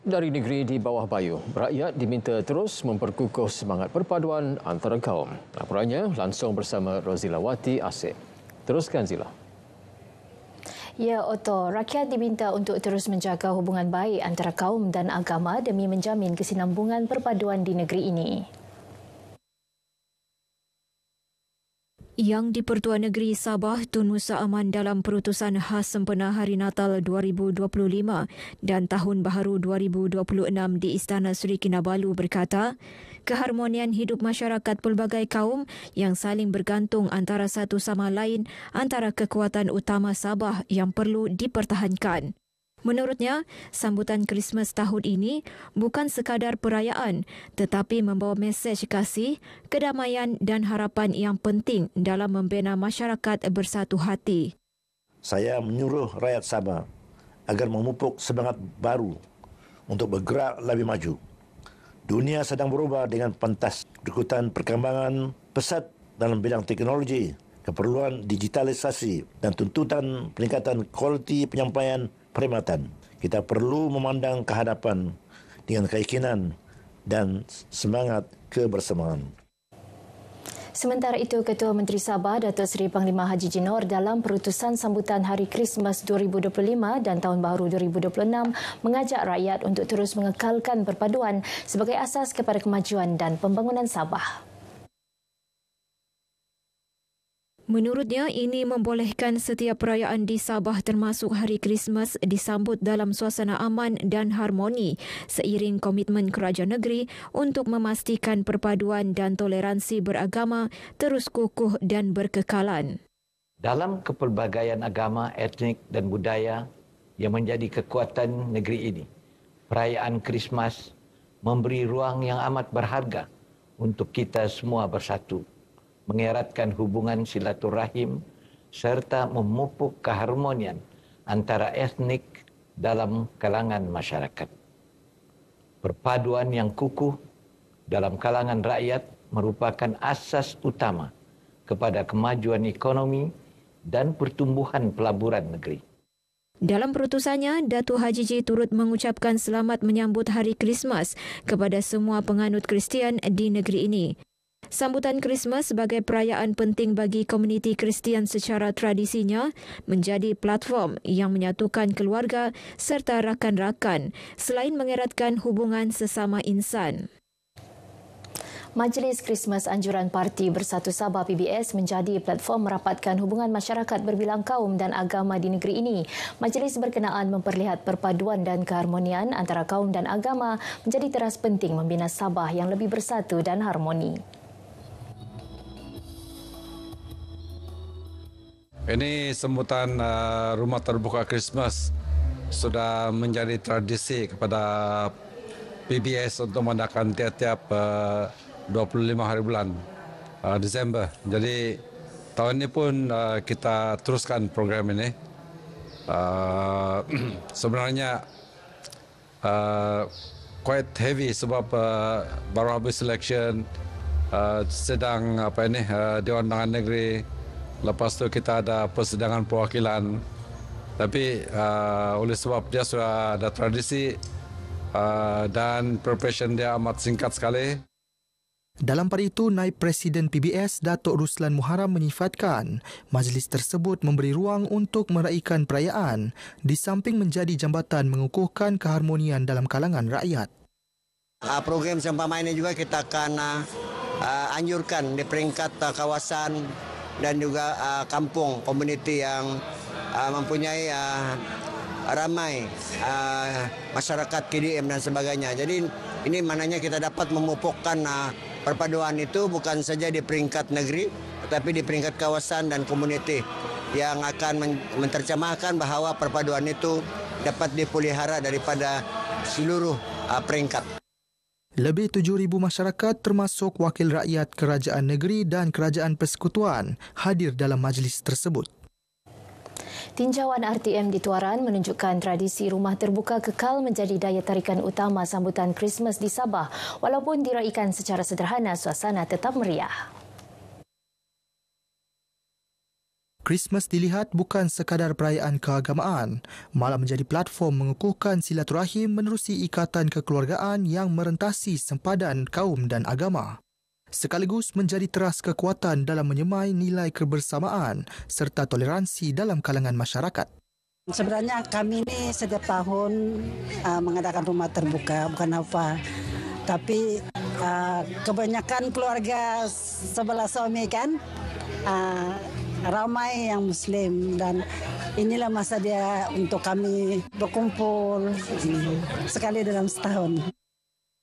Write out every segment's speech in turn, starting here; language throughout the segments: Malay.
Dari negeri di bawah bayu, rakyat diminta terus memperkukuh semangat perpaduan antara kaum. Laporannya langsung bersama Rozila Wati Asif. Teruskan Zila. Ya, Otto, rakyat diminta untuk terus menjaga hubungan baik antara kaum dan agama demi menjamin kesinambungan perpaduan di negeri ini. Yang di-Pertuan Negeri Sabah Tun Musa Aman dalam perutusan khas sempena Hari Natal 2025 dan Tahun Baharu 2026 di Istana Sri Kinabalu berkata, keharmonian hidup masyarakat pelbagai kaum yang saling bergantung antara satu sama lain antara kekuatan utama Sabah yang perlu dipertahankan. Menurutnya, sambutan Krismas tahun ini bukan sekadar perayaan tetapi membawa mesej kasih, kedamaian dan harapan yang penting dalam membina masyarakat bersatu hati. Saya menyuruh rakyat Sabah agar memupuk semangat baru untuk bergerak lebih maju. Dunia sedang berubah dengan pantas. Berikutan perkembangan pesat dalam bidang teknologi, keperluan digitalisasi dan tuntutan peningkatan kualiti penyampaian perkhidmatan. Kita perlu memandang ke hadapan dengan keyakinan dan semangat kebersamaan. Sementara itu, Ketua Menteri Sabah Datuk Seri Panglima Haji Jinor dalam perutusan sambutan Hari Krismas 2025 dan Tahun Baharu 2026 mengajak rakyat untuk terus mengekalkan perpaduan sebagai asas kepada kemajuan dan pembangunan Sabah. Menurutnya, ini membolehkan setiap perayaan di Sabah termasuk Hari Krismas disambut dalam suasana aman dan harmoni seiring komitmen kerajaan negeri untuk memastikan perpaduan dan toleransi beragama terus kukuh dan berkekalan. Dalam kepelbagaian agama, etnik dan budaya yang menjadi kekuatan negeri ini, perayaan Krismas memberi ruang yang amat berharga untuk kita semua bersatu, mengeratkan hubungan silaturahim serta memupuk keharmonian antara etnik dalam kalangan masyarakat. Perpaduan yang kukuh dalam kalangan rakyat merupakan asas utama kepada kemajuan ekonomi dan pertumbuhan pelaburan negeri. Dalam perutusannya, Datuk Haji J turut mengucapkan selamat menyambut Hari Krismas kepada semua penganut Kristian di negeri ini. Sambutan Krismas sebagai perayaan penting bagi komuniti Kristian secara tradisinya menjadi platform yang menyatukan keluarga serta rakan-rakan selain mengeratkan hubungan sesama insan. Majlis Krismas Anjuran Parti Bersatu Sabah PBS menjadi platform merapatkan hubungan masyarakat berbilang kaum dan agama di negeri ini. Majlis berkenaan memperlihat perpaduan dan keharmonian antara kaum dan agama menjadi teras penting membina Sabah yang lebih bersatu dan harmoni. Ini sambutan rumah terbuka Krismas sudah menjadi tradisi kepada PBS untuk mengadakan tiap-tiap 25 hari bulan Disember. Jadi tahun ini pun kita teruskan program ini. Sebenarnya quite heavy sebab baru habis election, sedang Dewan Undangan Negeri. Lepas tu kita ada persidangan perwakilan. Tapi oleh sebab dia sudah ada tradisi dan preparation dia amat singkat sekali. Dalam pada itu, Naib Presiden PBS Datuk Ruslan Muharram menyifatkan majlis tersebut memberi ruang untuk meraihkan perayaan di samping menjadi jambatan mengukuhkan keharmonian dalam kalangan rakyat. Program seumpama ini juga kita akan anjurkan di peringkat kawasan dan juga kampung, komuniti yang mempunyai ramai masyarakat KDM dan sebagainya. Jadi ini maknanya kita dapat memupukkan perpaduan itu bukan saja di peringkat negeri tetapi di peringkat kawasan dan komuniti yang akan menerjemahkan bahawa perpaduan itu dapat dipelihara daripada seluruh peringkat. Lebih 7,000 masyarakat termasuk wakil rakyat kerajaan negeri dan kerajaan persekutuan hadir dalam majlis tersebut. Tinjauan RTM di Tuaran menunjukkan tradisi rumah terbuka kekal menjadi daya tarikan utama sambutan Krismas di Sabah. Walaupun diraikan secara sederhana, suasana tetap meriah. Christmas dilihat bukan sekadar perayaan keagamaan, malah menjadi platform mengukuhkan silaturahim menerusi ikatan kekeluargaan yang merentasi sempadan kaum dan agama. Sekaligus menjadi teras kekuatan dalam menyemai nilai kebersamaan serta toleransi dalam kalangan masyarakat. Sebenarnya kami ini setiap tahun mengadakan rumah terbuka, bukan apa. Tapi kebanyakan keluarga sebelah suami kan, ramai yang Muslim dan inilah masa dia untuk kami berkumpul sekali dalam setahun.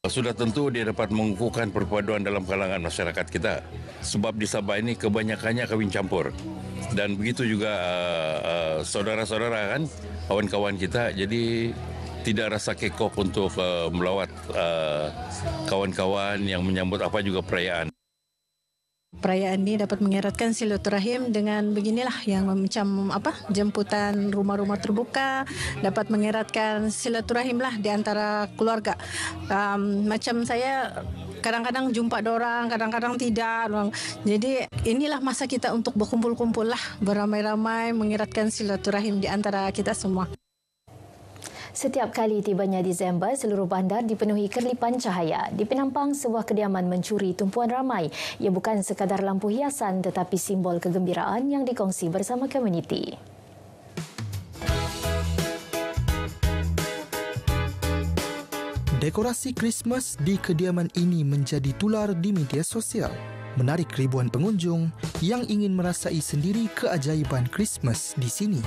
Sudah tentu dia dapat mengukuhkan perpaduan dalam kalangan masyarakat kita. Sebab di Sabah ini kebanyakannya kawin campur. Dan begitu juga saudara-saudara kan, kawan-kawan kita. Jadi tidak rasa kekok untuk melawat kawan-kawan yang menyambut apa juga perayaan. Perayaan ini dapat mengeratkan silaturahim dengan beginilah yang macam jemputan rumah-rumah terbuka, dapat mengeratkan silaturahim lah di antara keluarga. Macam saya kadang-kadang jumpa dorang, kadang-kadang tidak. Jadi inilah masa kita untuk berkumpul-kumpul lah, beramai-ramai mengeratkan silaturahim di antara kita semua. Setiap kali tibanya Disember, seluruh bandar dipenuhi kerlipan cahaya. Di Penampang, sebuah kediaman mencuri tumpuan ramai. Ia bukan sekadar lampu hiasan tetapi simbol kegembiraan yang dikongsi bersama komuniti. Dekorasi Christmas di kediaman ini menjadi tular di media sosial, menarik ribuan pengunjung yang ingin merasai sendiri keajaiban Christmas di sini.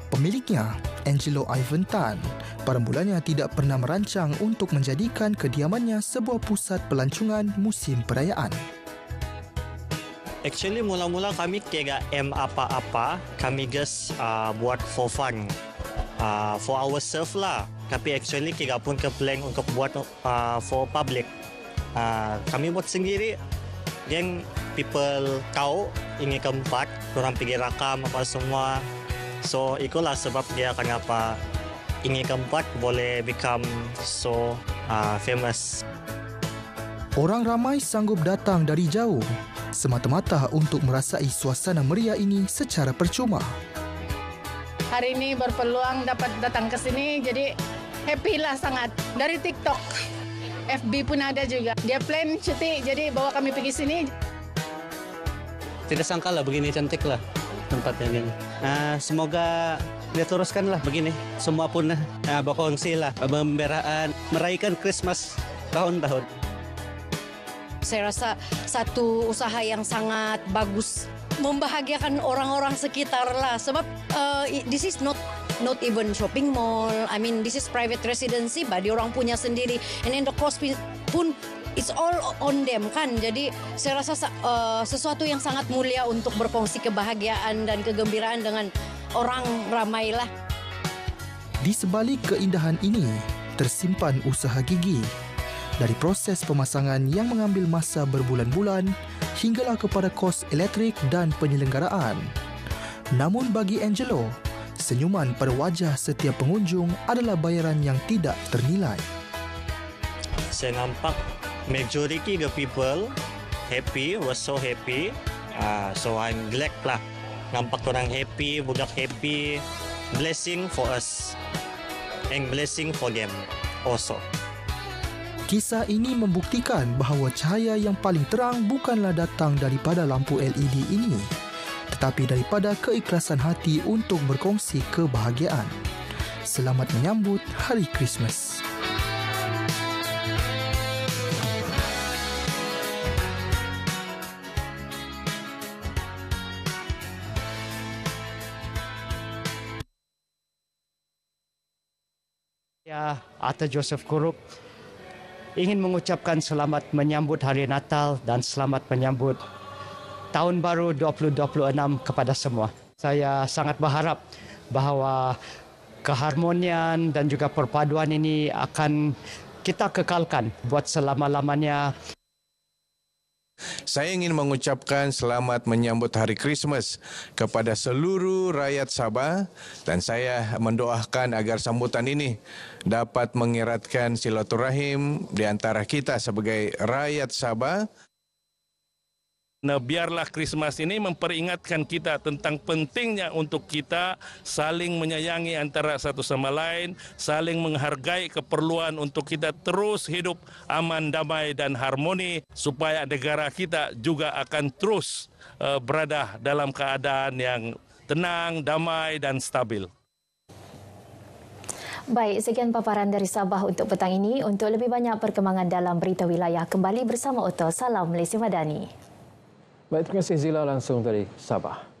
Pemiliknya, Angelo Ivan Tan, pada mulanya tidak pernah merancang untuk menjadikan kediamannya sebuah pusat pelancongan musim perayaan. Actually, mula-mula kami kira apa-apa, kami just buat for fun, for ourselves lah. Tapi actually kira pun ke plan untuk buat for public. Kami buat sendiri, then people tahu ini keempat, orang pergi rakam apa semua. So, itulah sebab dia kenapa ini keempat boleh become so famous. Orang ramai sanggup datang dari jauh, semata-mata untuk merasai suasana meriah ini secara percuma. Hari ini berpeluang dapat datang ke sini, jadi happy lah sangat. Dari TikTok, FB pun ada juga. Dia plan cuti, jadi bawa kami pergi sini. Tidak sangka lah begini cantik lah tempatnya ini. Semoga dia teruskan lah begini. Semua pun berkongsi lah, pemberaan, merayakan Christmas tahun-tahun. Saya rasa satu usaha yang sangat bagus, membahagiakan orang-orang sekitar lah. Sebab this is not even shopping mall. I mean, this is private residency, bah, dia orang punya sendiri. And then the cost pun it's all on them kan. Jadi saya rasa sesuatu yang sangat mulia untuk berkongsi kebahagiaan dan kegembiraan dengan orang ramai lah. Di sebalik keindahan ini tersimpan usaha gigih. Dari proses pemasangan yang mengambil masa berbulan-bulan hinggalah kepada kos elektrik dan penyelenggaraan. Namun bagi Angelo, senyuman pada wajah setiap pengunjung adalah bayaran yang tidak ternilai. Saya nampak majority the people happy, was so happy. So I'm glad lah. Nampak orang happy, budak happy. Blessing for us and blessing for them also. Kisah ini membuktikan bahawa cahaya yang paling terang bukanlah datang daripada lampu LED ini, tetapi daripada keikhlasan hati untuk berkongsi kebahagiaan. Selamat menyambut Hari Christmas. Saya, Atta Joseph Kurup, ingin mengucapkan selamat menyambut Hari Natal dan selamat menyambut Tahun Baru 2026 kepada semua. Saya sangat berharap bahawa keharmonian dan juga perpaduan ini akan kita kekalkan buat selama-lamanya. Saya ingin mengucapkan selamat menyambut Hari Christmas kepada seluruh rakyat Sabah dan saya mendoakan agar sambutan ini dapat mengeratkan silaturahim di antara kita sebagai rakyat Sabah. Nah, biarlah Krismas ini memperingatkan kita tentang pentingnya untuk kita saling menyayangi antara satu sama lain, saling menghargai keperluan untuk kita terus hidup aman, damai dan harmoni supaya negara kita juga akan terus berada dalam keadaan yang tenang, damai dan stabil. Baik, sekian paparan dari Sabah untuk petang ini. Untuk lebih banyak perkembangan dalam berita wilayah, kembali bersama Otto. Salam Malaysia Madani. Baik, terima kasih Zila langsung dari Sabah.